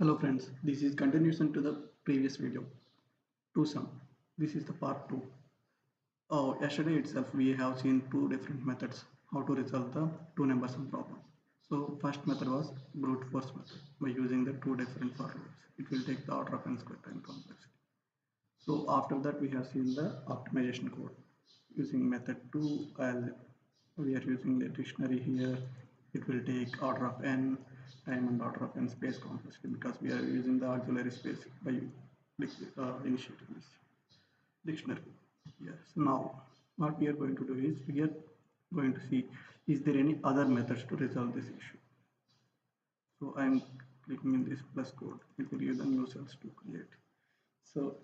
Hello friends, this is continuation to the previous video, twoSum. This is the part 2. Yesterday itself we have seen two different methods how to resolve the two number sum problem. So first method was brute force method by using the two different for loops. It will take the order of n square time complexity. So after that we have seen the optimization code using method 2 as we are using the dictionary here. It will take order of n time and order of n space complexity because we are using the auxiliary space by initiating this dictionary. Yes. Now what we are going to do is we are going to see is there any other methods to resolve this issue. So I am clicking in this plus code. It will give the new cells to create. So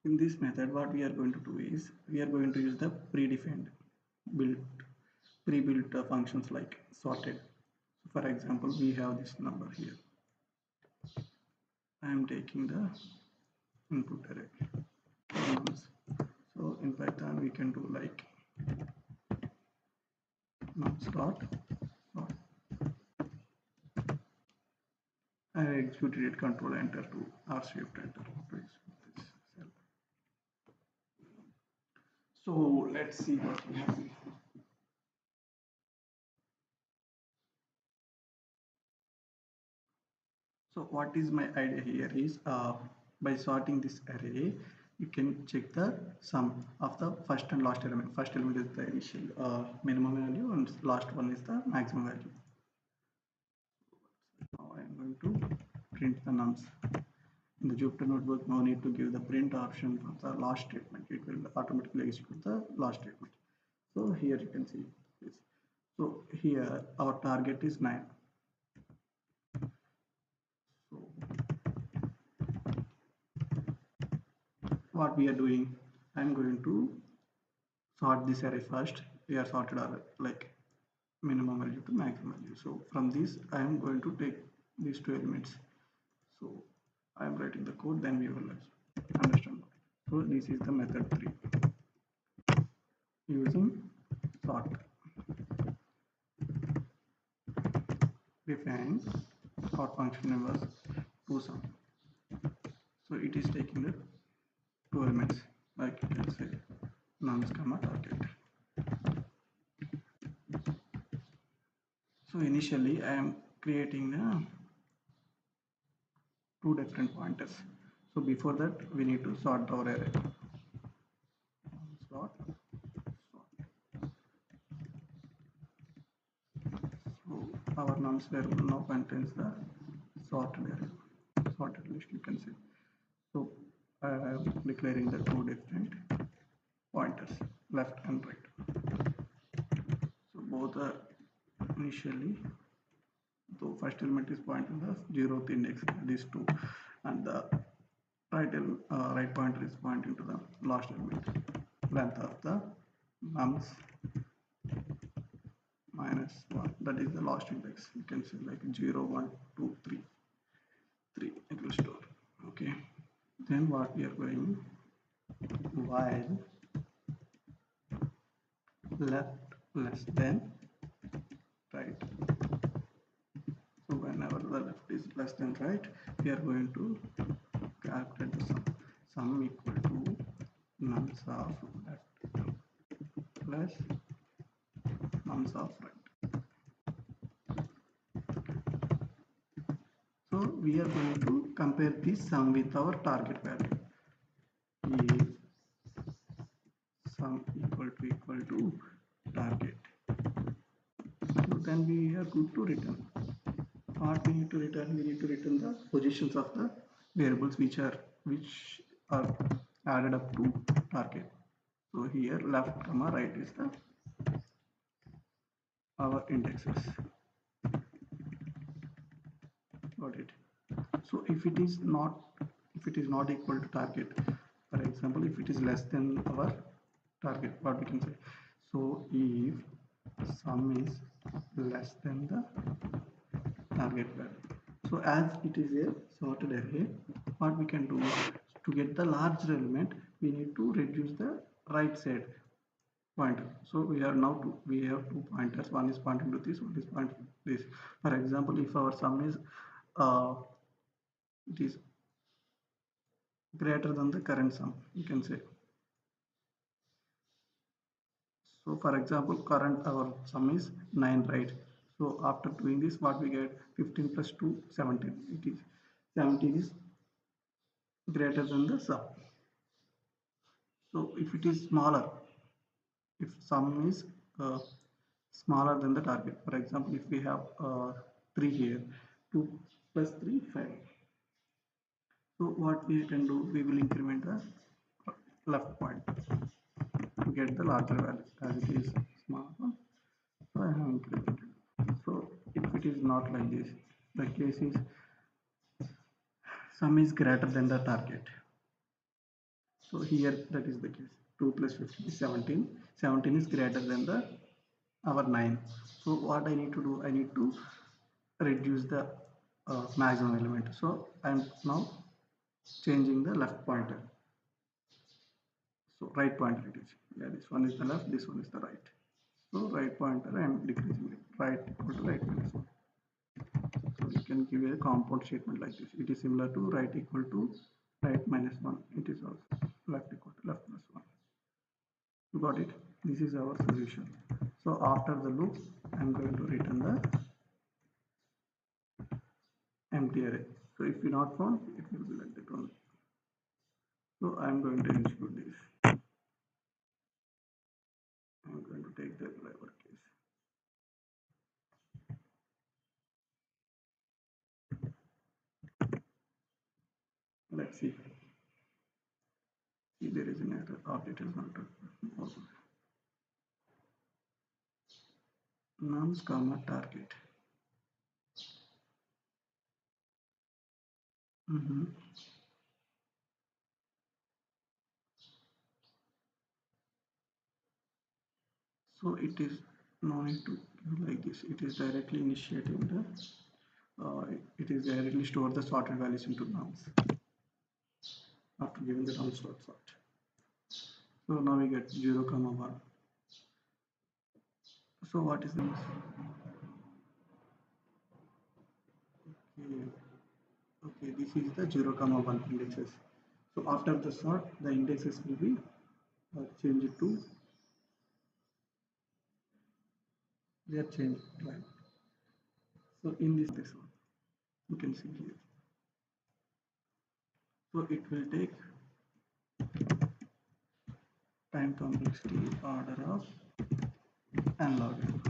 in this method what we are going to do is we are going to use the predefined built pre-built functions like sorted. So for example we have this number here. I am taking the input array nums. So in Python we can do like nums dot sort. I executed it control enter to or shift enter to execute this cell. So let's see what we have here. So what is my idea here is by sorting this array, you can check the sum of the first and last element. First element is the initial minimum value and last one is the maximum value. Now I am going to print the nums. In the Jupyter notebook, no need to give the print option for the last statement. It will automatically execute the last statement. So here you can see this. So here our target is 9. So what we are doing, I'm going to sort this array first. We are sorted array like minimum value to maximum value. So from this I am going to take these two elements. So I am writing the code, then we will understand. So this is the method 3 using sort. Define sort function name was twoSum. So it is taking the two elements like you can say nums comma target. So initially I am creating two different pointers. So before that we need to sort our array. Sort. So our nums variable now contains the sorted array, sorted list you can say. So I am declaring the two different pointers, left and right. So both are initially, the first element is pointing the 0th index, these two, and the right pointer is pointing to the last element, length of the nums minus 1, that is the last index. You can say like 0 1 2 3 3 it will store. Okay, then what we are going, while left less than right. So whenever the left is less than right, we are going to calculate the sum equal to nums of left plus nums of right. So we are going to compare this sum with our target value. If sum equal to target, so then we are good to return. What we need to return, we need to return the positions of the variables which are added up to target. So here left comma right is the our indexes. Got it. So if it is not equal to target, for example if it is less than our target, what we can say, so if sum is less than the target value, so as it is a sorted array, what we can do to get the larger element, we need to reduce the right side pointer. So we have two pointers, one is pointing to this, one is pointing to this. For example, if our sum is it is greater than the current sum, you can say. So for example, current our sum is 9, right? So after doing this, what we get? 15 plus 2, 17. It is 17 is greater than the sum. So if it is smaller, if sum is smaller than the target, for example, if we have 3 here, 2 plus 3, 5. So what we can do, we will increment the left point to get the larger value as it is small one. So I have incremented. So if it is not like this, the case is sum is greater than the target. So here that is the case. 2 plus 15 is 17. 17 is greater than the our 9. So what I need to do, I need to reduce the maximum element. So I am now changing the left pointer. So right pointer it is. Yeah, this one is the left, this one is the right. So right pointer I am decreasing it. Right equal to right minus 1. So you can give a compound statement like this. It is similar to right equal to right minus 1. It is also left equal to left plus 1. You got it? This is our solution. So after the loop, I am going to return the empty array. So if you not found, it will be like that only. So I am going to execute this. I am going to take the driver case. Let's see. See, there is an error. Object is not also nums comma target. So it is no need to give like this. It is directly initiating the. It is directly store the sorted values into nums after giving the nums dot sort. So now we get 0, comma 1. So what is this? Okay, okay, this is the 0, comma 1 indexes. So after the sort, the indexes will be changed to, they are changed, right? So in this one, you can see here. So it will take time complexity order of n log n.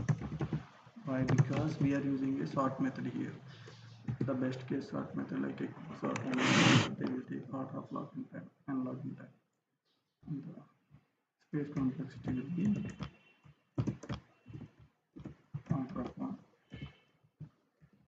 Why? Because we are using a sort method here. The best case sort method like a sort method, they will take order of log n time and log n time. And the space complexity will be